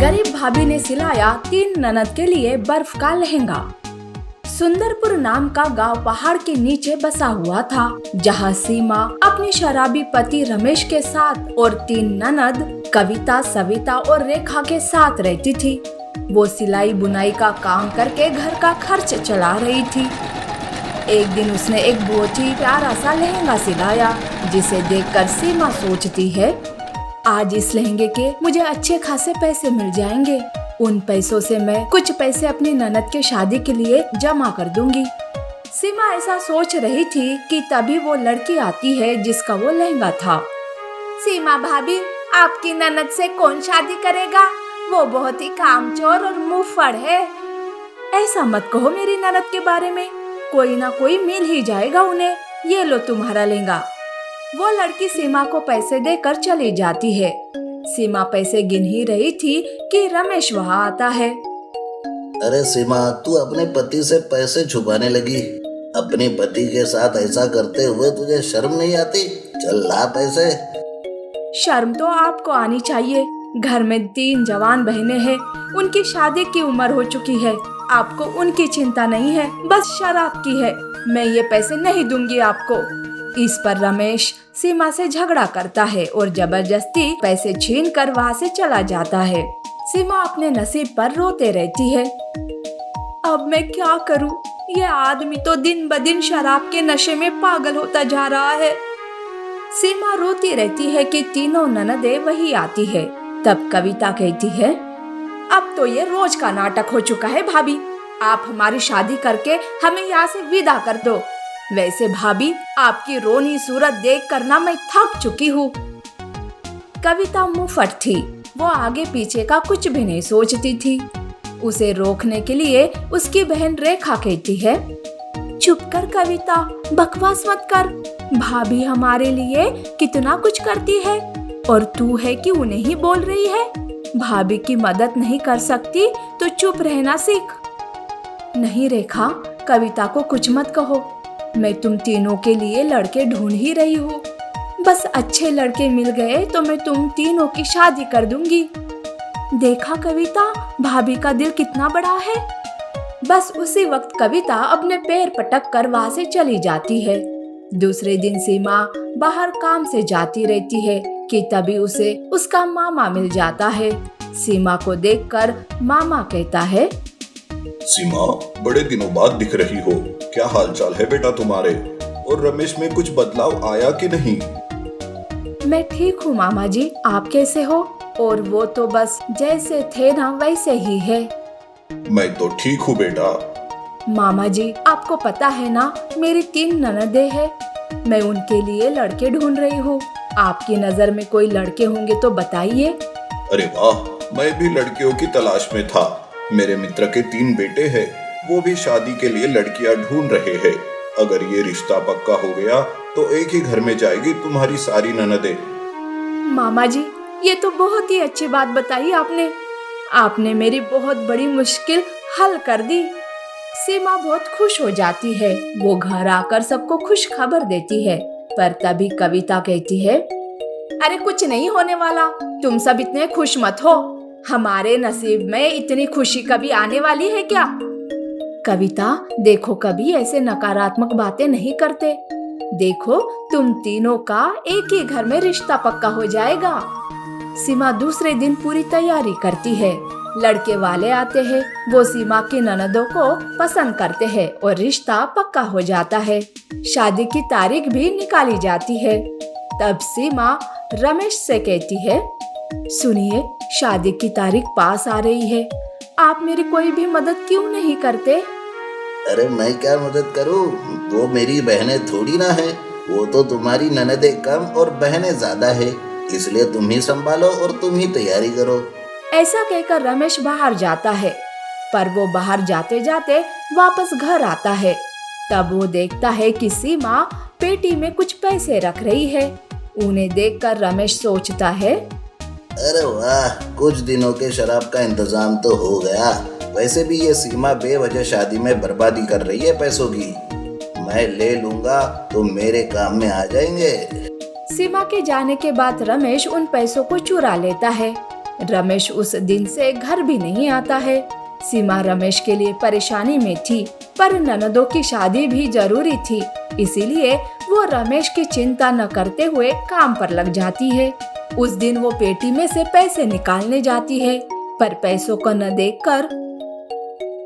गरीब भाभी ने सिलाया 3 ननद के लिए बर्फ का लहंगा। सुंदरपुर नाम का गांव पहाड़ के नीचे बसा हुआ था, जहां सीमा अपने शराबी पति रमेश के साथ और 3 ननद कविता, सविता और रेखा के साथ रहती थी। वो सिलाई बुनाई का काम करके घर का खर्च चला रही थी। एक दिन उसने एक बहुत ही प्यारा सा लहंगा सिलाया, जिसे देखकर सीमा सोचती है, आज इस लहंगे के मुझे अच्छे खासे पैसे मिल जाएंगे। उन पैसों से मैं कुछ पैसे अपनी ननद के शादी के लिए जमा कर दूंगी। सीमा ऐसा सोच रही थी कि तभी वो लड़की आती है जिसका वो लहंगा था। सीमा भाभी, आपकी ननद से कौन शादी करेगा? वो बहुत ही कामचोर और मुंहफड़ है। ऐसा मत कहो मेरी ननद के बारे में, कोई ना कोई मिल ही जाएगा उन्हें। ये लो तुम्हारा लहंगा। वो लड़की सीमा को पैसे देकर चली जाती है। सीमा पैसे गिन ही रही थी कि रमेश वहाँ आता है। अरे सीमा, तू अपने पति से पैसे छुपाने लगी। अपने पति के साथ ऐसा करते हुए तुझे शर्म नहीं आती? चल ला पैसे। शर्म तो आपको आनी चाहिए। घर में 3 जवान बहनें हैं, उनकी शादी की उम्र हो चुकी है। आपको उनकी चिंता नहीं है, बस शराब की है। मैं ये पैसे नहीं दूंगी आपको। इस पर रमेश सीमा से झगड़ा करता है और जबरदस्ती पैसे छीन कर वहाँ से चला जाता है। सीमा अपने नसीब पर रोते रहती है। अब मैं क्या करूँ? ये आदमी तो दिन ब दिन शराब के नशे में पागल होता जा रहा है। सीमा रोती रहती है कि तीनों ननदें वही आती है। तब कविता कहती है, अब तो ये रोज का नाटक हो चुका है भाभी। आप हमारी शादी करके हमें यहाँ से विदा कर दो। वैसे भाभी, आपकी रोनी सूरत देख कर ना मैं थक चुकी हूँ। कविता मुंहफट थी। वो आगे पीछे का कुछ भी नहीं सोचती थी। उसे रोकने के लिए उसकी बहन रेखा कहती है, चुप कर कविता, बकवास मत कर। भाभी हमारे लिए कितना कुछ करती है और तू है कि उन्हें ही बोल रही है। भाभी की मदद नहीं कर सकती तो चुप रहना सीख। नहीं रेखा, कविता को कुछ मत कहो। मैं तुम तीनों के लिए लड़के ढूंढ ही रही हूँ। बस अच्छे लड़के मिल गए तो मैं तुम तीनों की शादी कर दूंगी। देखा कविता, भाभी का दिल कितना बड़ा है। बस उसी वक्त कविता अपने पैर पटक कर वहाँ से चली जाती है। दूसरे दिन सीमा बाहर काम से जाती रहती है कि तभी उसे उसका मामा मिल जाता है। सीमा को देखकर मामा कहता है, सीमा, बड़े दिनों बाद दिख रही हो। क्या हाल चाल है बेटा तुम्हारे? और रमेश में कुछ बदलाव आया कि नहीं? मैं ठीक हूँ मामा जी, आप कैसे हो? और वो तो बस जैसे थे ना वैसे ही है। मैं तो ठीक हूँ बेटा। मामा जी, आपको पता है ना, मेरी 3 ननदें हैं। मैं उनके लिए लड़के ढूंढ रही हूँ। आपकी नजर में कोई लड़के होंगे तो बताइए। अरे वाह, मैं भी लड़कियों की तलाश में था। मेरे मित्र के 3 बेटे हैं, वो भी शादी के लिए लड़कियां ढूंढ रहे हैं। अगर ये रिश्ता पक्का हो गया तो एक ही घर में जाएगी तुम्हारी सारी ननदें। मामा जी, ये तो बहुत ही अच्छी बात बताई आपने। आपने मेरी बहुत बड़ी मुश्किल हल कर दी। सीमा बहुत खुश हो जाती है। वो घर आकर सबको खुश खबर देती है। पर तभी कविता कहती है, अरे कुछ नहीं होने वाला, तुम सब इतने खुश मत हो। हमारे नसीब में इतनी खुशी कभी आने वाली है क्या? कविता, देखो कभी ऐसे नकारात्मक बातें नहीं करते। देखो, तुम तीनों का एक ही घर में रिश्ता पक्का हो जाएगा। सीमा दूसरे दिन पूरी तैयारी करती है। लड़के वाले आते हैं। वो सीमा की ननदों को पसंद करते हैं और रिश्ता पक्का हो जाता है। शादी की तारीख भी निकाली जाती है। तब सीमा रमेश से कहती है, सुनिए, शादी की तारीख पास आ रही है। आप मेरी कोई भी मदद क्यों नहीं करते? अरे मैं क्या मदद करूं? वो मेरी बहनें थोड़ी ना है। वो तो तुम्हारी ननदें कम और बहनें ज्यादा है, इसलिए तुम ही संभालो और तुम ही तैयारी करो। ऐसा कहकर रमेश बाहर जाता है। पर वो बाहर जाते जाते वापस घर आता है। तब वो देखता है कि सीमा पेटी में कुछ पैसे रख रही है। उन्हें देखकर रमेश सोचता है, अरे वाह, कुछ दिनों के शराब का इंतजाम तो हो गया। वैसे भी ये सीमा बेवजह शादी में बर्बादी कर रही है पैसों की। मैं ले लूंगा तो मेरे काम में आ जाएंगे। सीमा के जाने के बाद रमेश उन पैसों को चुरा लेता है। रमेश उस दिन से घर भी नहीं आता है। सीमा रमेश के लिए परेशानी में थी, पर ननदों की शादी भी जरूरी थी, इसीलिए वो रमेश की चिंता न करते हुए काम पर लग जाती है। उस दिन वो पेटी में से पैसे निकालने जाती है, पर पैसों को न देखकर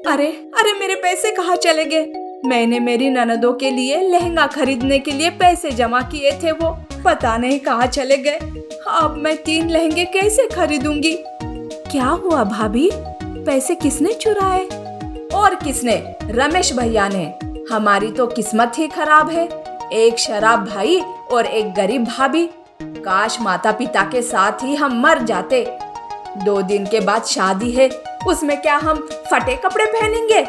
अरे अरे मेरे पैसे कहाँ चले गए? मैंने मेरी ननदों के लिए लहंगा खरीदने के लिए पैसे जमा किए थे, वो पता नहीं कहाँ चले गए। अब मैं 3 लहंगे कैसे खरीदूंगी? क्या हुआ भाभी, पैसे किसने चुराए? और किसने? रमेश भैया ने। हमारी तो किस्मत ही खराब है, एक शराब भाई और एक गरीब भाभी। काश माता पिता के साथ ही हम मर जाते। 2 दिन के बाद शादी है, उसमें क्या हम फटे कपड़े पहनेंगे?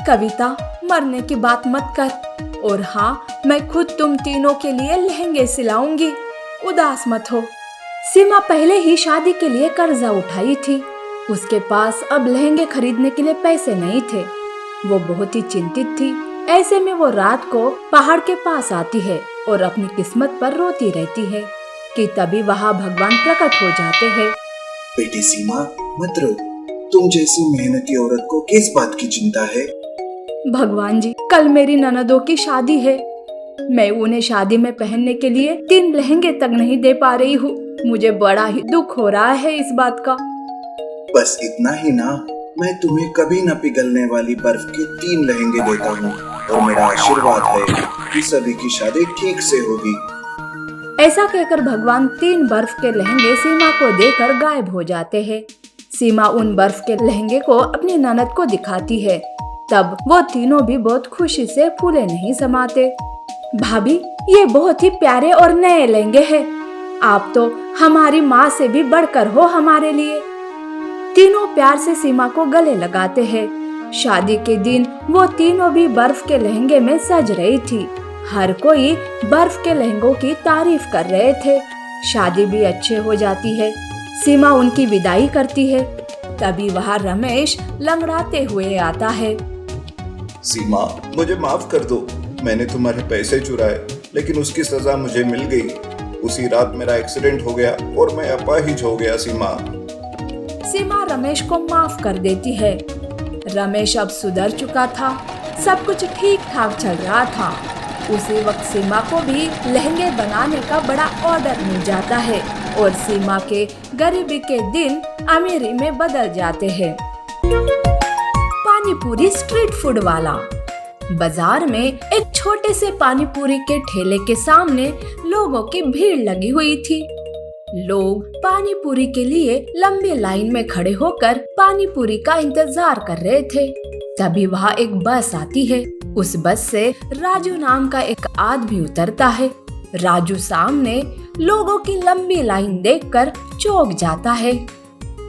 कविता, मरने की बात मत कर। और हाँ, मैं खुद तुम तीनों के लिए लहंगे सिलाऊंगी, उदास मत हो। सीमा पहले ही शादी के लिए कर्जा उठाई थी, उसके पास अब लहंगे खरीदने के लिए पैसे नहीं थे। वो बहुत ही चिंतित थी। ऐसे में वो रात को पहाड़ के पास आती है और अपनी किस्मत पर रोती रहती है कि तभी वहाँ भगवान प्रकट हो जाते हैं। बेटी सीमा, मत रो। तुम जैसी मेहनती औरत को किस बात की चिंता है? भगवान जी, कल मेरी ननदों की शादी है। मैं उन्हें शादी में पहनने के लिए 3 लहंगे तक नहीं दे पा रही हूँ। मुझे बड़ा ही दुख हो रहा है इस बात का। बस इतना ही ना, मैं तुम्हें कभी न पिघलने वाली बर्फ के 3 लहंगे देता हूँ और मेरा आशीर्वाद है कि सभी की शादी ठीक से होगी। ऐसा कहकर भगवान 3 बर्फ के लहंगे सीमा को देकर गायब हो जाते हैं। सीमा उन बर्फ के लहंगे को अपनी ननद को दिखाती है, तब वो तीनों भी बहुत खुशी से फूले नहीं समाते। भाभी, ये बहुत ही प्यारे और नए लहंगे हैं। आप तो हमारी माँ से भी बढ़कर हो हमारे लिए। तीनों प्यार से सीमा को गले लगाते हैं। शादी के दिन वो तीनों भी बर्फ के लहंगे में सज रही थी। हर कोई बर्फ के लहंगों की तारीफ कर रहे थे। शादी भी अच्छे हो जाती है। सीमा उनकी विदाई करती है, तभी वहाँ रमेश लंगड़ाते हुए आता है। सीमा, मुझे माफ कर दो। मैंने तुम्हारे पैसे चुराए, लेकिन उसकी सजा मुझे मिल गई। उसी रात मेरा एक्सीडेंट हो गया और मैं अपाहिज हो गया। सीमा रमेश को माफ कर देती है। रमेश अब सुधर चुका था, सब कुछ ठीक ठाक चल रहा था। उसी वक्त सीमा को भी लहंगे बनाने का बड़ा ऑर्डर मिल जाता है और सीमा के गरीबी के दिन अमीरी में बदल जाते हैं। पानीपुरी स्ट्रीट फूड वाला। बाजार में एक छोटे से पानीपुरी के ठेले के सामने लोगों की भीड़ लगी हुई थी। लोग पानीपुरी के लिए लंबी लाइन में खड़े होकर पानीपुरी का इंतजार कर रहे थे। तभी वहाँ एक बस आती है। उस बस से राजू नाम का एक आदमी उतरता है। राजू सामने लोगों की लंबी लाइन देखकर चौंक जाता है।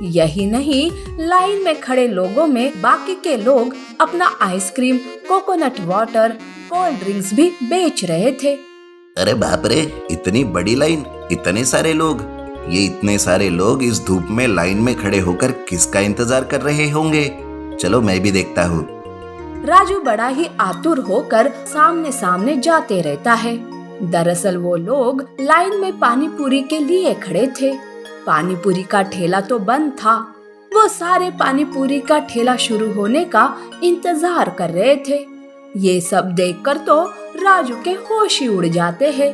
यही नहीं, लाइन में खड़े लोगों में बाकी के लोग अपना ice cream, coconut water, cold drinks भी बेच रहे थे। अरे बाप रे, इतनी बड़ी लाइन, इतने सारे लोग। ये इतने सारे लोग इस धूप में लाइन में खड़े होकर किसका इंतजार कर रहे होंगे? चलो मैं भी देखता हूँ। राजू बड़ा ही आतुर होकर सामने सामने जाते रहता है। दरअसल वो लोग लाइन में पानीपुरी के लिए खड़े थे। पानीपुरी का ठेला तो बंद था। वो सारे पानीपुरी का ठेला शुरू होने का इंतजार कर रहे थे। ये सब देखकर तो राजू के होश ही उड़ जाते हैं।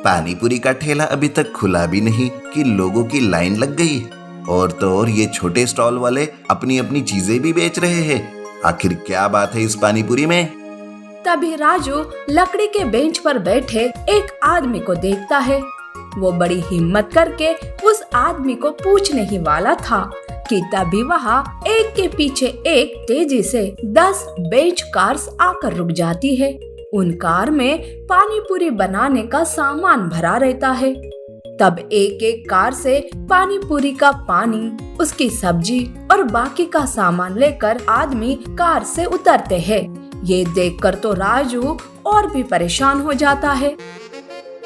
पानीपुरी का ठेला अभी तक खुला भी नहीं कि लोगों की लाइन लग गई। और तो और ये छोटे स्टॉल वाले अपनी अपनी चीजें भी बेच रहे हैं। आखिर क्या बात है इस पानीपुरी में? तभी राजू लकड़ी के बेंच पर बैठे एक आदमी को देखता है। वो बड़ी हिम्मत करके उस आदमी को पूछने ही वाला था कि तभी वहाँ एक के पीछे एक तेजी से 10 बेंच कार्स आकर रुक जाती है। उन कार में पानीपुरी बनाने का सामान भरा रहता है। तब एक एक कार से पानीपुरी का पानी, उसकी सब्जी और बाकी का सामान लेकर आदमी कार से उतरते हैं। ये देखकर तो राजू और भी परेशान हो जाता है।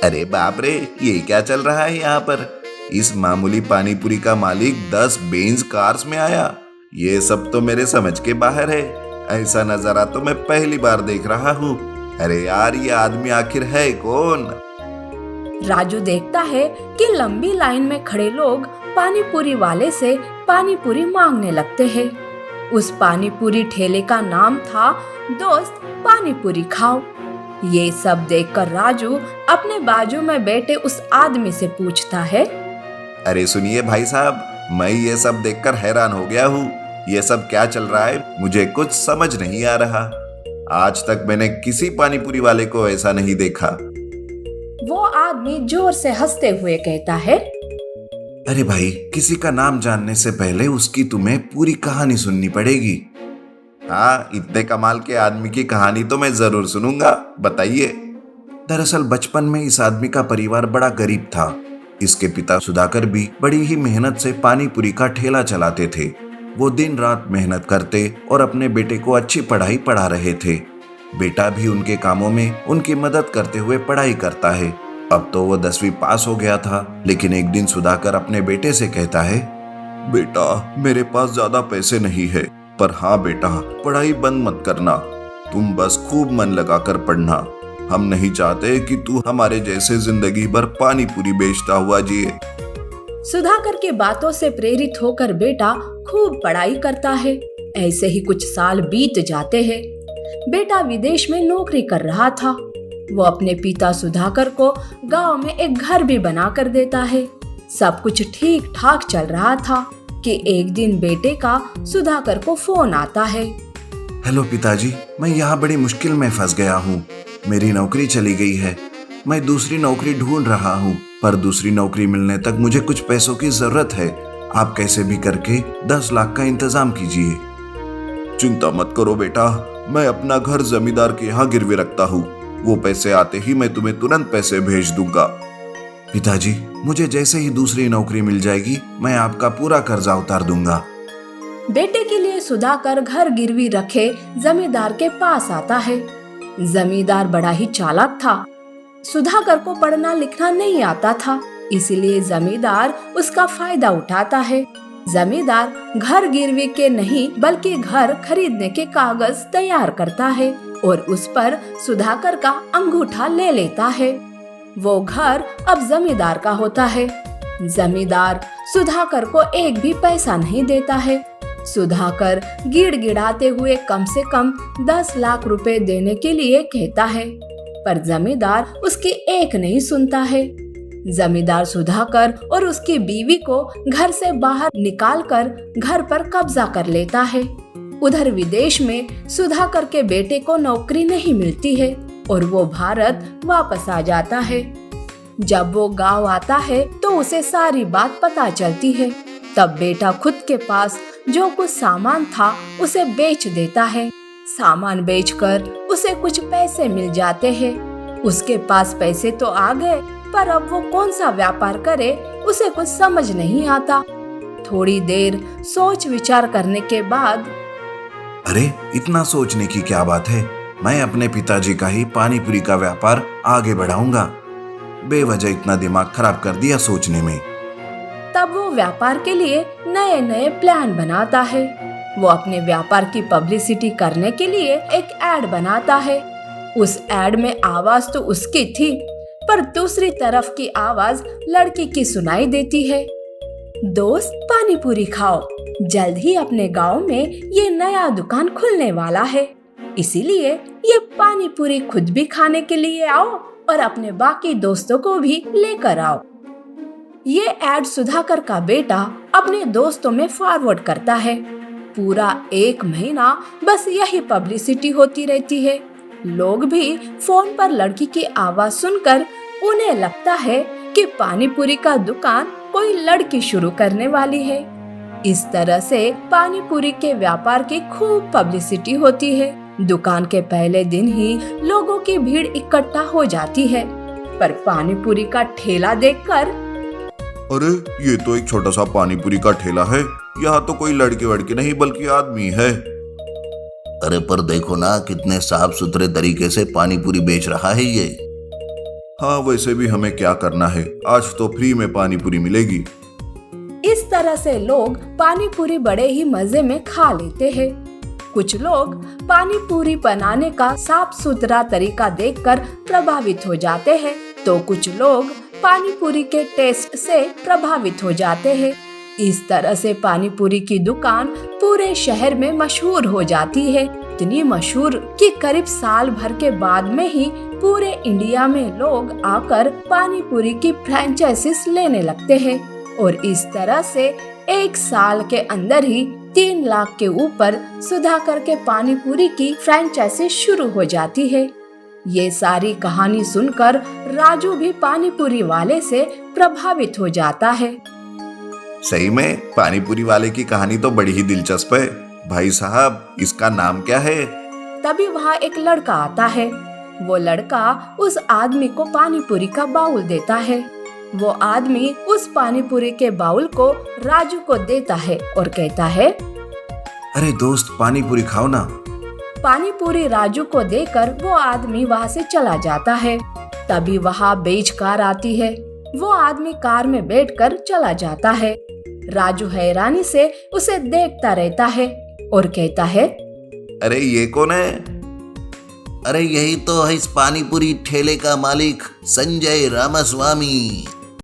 अरे बाप रे, ये क्या चल रहा है यहाँ पर? इस मामूली पानीपुरी का मालिक 10 बेंज कार्स में आया। ये सब तो मेरे समझ के बाहर है। ऐसा नजारा तो मैं पहली बार देख रहा हूँ। अरे यार, ये आदमी आखिर है कौन? राजू देखता है कि लंबी लाइन में खड़े लोग पानी पूरी वाले से पानी पूरी मांगने लगते हैं। उस पानी पूरी ठेले का नाम था दोस्त पानी पूरी खाओ। ये सब देखकर राजू अपने बाजू में बैठे उस आदमी से पूछता है, अरे सुनिए भाई साहब, मैं ये सब देखकर हैरान हो गया हूँ। ये सब क्या चल रहा है, मुझे कुछ समझ नहीं आ रहा। आज तक मैंने किसी पानी पूरी वाले को ऐसा नहीं देखा। वो आदमी जोर से हंसते हुए कहता है, अरे भाई, किसी का नाम जानने से पहले उसकी तुम्हें पूरी कहानी सुननी पड़ेगी। हाँ, इतने कमाल के आदमी की कहानी तो मैं जरूर सुनूंगा, बताइए। दरअसल बचपन में इस आदमी का परिवार बड़ा गरीब था। इसके पिता सुधाकर भी बड़ी ही मेहनत से पानी पूरी का ठेला चलाते थे। वो दिन रात मेहनत करते और अपने बेटे को अच्छी पढ़ाई पढ़ा रहे थे। बेटा भी उनके कामों में उनकी मदद करते हुए पढ़ाई करता है। अब तो वो 10वीं पास हो गया था, लेकिन एक दिन सुधाकर अपने बेटे से कहता है, बेटा मेरे पास ज्यादा पैसे नहीं है, पर हाँ बेटा, पढ़ाई बंद मत करना, तुम बस खूब मन लगाकर पढ़ना। हम नहीं चाहते कि तू हमारे जैसे जिंदगी भर पानी पूरी बेचता हुआ जिए। सुधाकर की बातों से प्रेरित होकर बेटा खूब पढ़ाई करता है। ऐसे ही कुछ साल बीत जाते हैं। बेटा विदेश में नौकरी कर रहा था। वो अपने पिता सुधाकर को गांव में एक घर भी बना कर देता है। सब कुछ ठीक ठाक चल रहा था कि एक दिन बेटे का सुधाकर को फोन आता है। हेलो पिताजी, मैं यहाँ बड़ी मुश्किल में फंस गया हूँ। मेरी नौकरी चली गई है। मैं दूसरी नौकरी ढूंढ रहा हूँ, पर दूसरी नौकरी मिलने तक मुझे कुछ पैसों की जरूरत है। आप कैसे भी करके 10 लाख का इंतजाम कीजिए। चिंता मत करो बेटा, मैं अपना घर जमींदार के यहाँ गिरवी रखता हूँ। वो पैसे आते ही मैं तुम्हें तुरंत पैसे भेज दूंगा। पिताजी, मुझे जैसे ही दूसरी नौकरी मिल जाएगी, मैं आपका पूरा कर्जा उतार दूंगा। बेटे के लिए सुधाकर घर गिरवी रखे जमींदार के पास आता है। जमींदार बड़ा ही चालाक था। सुधाकर को पढ़ना लिखना नहीं आता था, इसीलिए जमींदार उसका फायदा उठाता है। जमींदार घर गिरवी के नहीं बल्कि घर खरीदने के कागज तैयार करता है और उस पर सुधाकर का अंगूठा ले लेता है। वो घर अब जमींदार का होता है। जमींदार सुधाकर को एक भी पैसा नहीं देता है। सुधाकर गिड़गिड़ाते हुए कम से कम 10 लाख रुपए देने के लिए कहता है, पर जमींदार उसकी एक नहीं सुनता है। जमींदार सुधाकर और उसकी बीवी को घर से बाहर निकालकर घर पर कब्जा कर लेता है। उधर विदेश में सुधाकर के बेटे को नौकरी नहीं मिलती है और वो भारत वापस आ जाता है। जब वो गांव आता है तो उसे सारी बात पता चलती है। तब बेटा खुद के पास जो कुछ सामान था उसे बेच देता है। सामान बेचकर उसे कुछ पैसे मिल जाते हैं। उसके पास पैसे तो आ गए, पर अब वो कौन सा व्यापार करे उसे कुछ समझ नहीं आता। थोड़ी देर सोच विचार करने के बाद, अरे इतना सोचने की क्या बात है, मैं अपने पिताजी का ही पानी पूरी का व्यापार आगे बढ़ाऊंगा। बेवजह इतना दिमाग खराब कर दिया सोचने में। तब वो व्यापार के लिए नए नए प्लान बनाता है। वो अपने व्यापार की पब्लिसिटी करने के लिए एक एड बनाता है। उस एड में आवाज तो उसकी थी, पर दूसरी तरफ की आवाज लड़की की सुनाई देती है। दोस्त पानी पूरी खाओ, जल्द ही अपने गांव में ये नया दुकान खुलने वाला है, इसीलिए ये पानी पूरी खुद भी खाने के लिए आओ और अपने बाकी दोस्तों को भी लेकर आओ। ये एड सुधाकर का बेटा अपने दोस्तों में फॉरवर्ड करता है। पूरा 1 महीना बस यही पब्लिसिटी होती रहती है। लोग भी फोन पर लड़की की आवाज सुनकर उन्हें लगता है कि पानी पूरी का दुकान कोई लड़की शुरू करने वाली है। इस तरह से पानी पूरी के व्यापार की खूब पब्लिसिटी होती है। दुकान के पहले दिन ही लोगों की भीड़ इकट्ठा हो जाती है, पर पानी पूरी का ठेला देखकर, अरे ये तो एक छोटा सा पानी पूरी का ठेला है, यहाँ तो कोई लड़के वड़के नहीं बल्कि आदमी है। अरे पर देखो ना, कितने साफ सुथरे तरीके से पानी पूरी बेच रहा है ये। हाँ, वैसे भी हमें क्या करना है, आज तो फ्री में पानी पूरी मिलेगी। इस तरह से लोग पानी पूरी बड़े ही मजे में खा लेते हैं। कुछ लोग पानी पूरी बनाने का साफ सुथरा तरीका देखकर प्रभावित हो जाते हैं, तो कुछ लोग पानी पूरी के टेस्ट से प्रभावित हो जाते हैं। इस तरह से पानी पूरी की दुकान पूरे शहर में मशहूर हो जाती है। इतनी मशहूर कि करीब साल भर के बाद में ही पूरे इंडिया में लोग आकर पानी पूरी की फ्रेंचाइजीज लेने लगते हैं और इस तरह से एक साल के अंदर ही 3 लाख के ऊपर सुधाकर के पानी पूरी की फ्रेंचाइजी शुरू हो जाती है। ये सारी कहानी सुनकर राजू भी पानी पूरी वाले से प्रभावित हो जाता है। सही में पानी पूरी वाले की कहानी तो बड़ी ही दिलचस्प है। भाई साहब, इसका नाम क्या है? तभी वहाँ एक लड़का आता है। वो लड़का उस आदमी को पानी पूरी का बाउल देता है। वो आदमी उस पानी पूरी के बाउल को राजू को देता है और कहता है, अरे दोस्त, पानी पूरी खाओ ना। पानी पूरी राजू को देकर वो आदमी वहाँ से चला जाता है। तभी वहाँ बेच कार आती है। वो आदमी कार में बैठकर चला जाता है। राजू हैरानी से उसे देखता रहता है और कहता है, अरे ये कौन है? अरे यही तो है इस पानी पूरी ठेले का मालिक संजय रामास्वामी।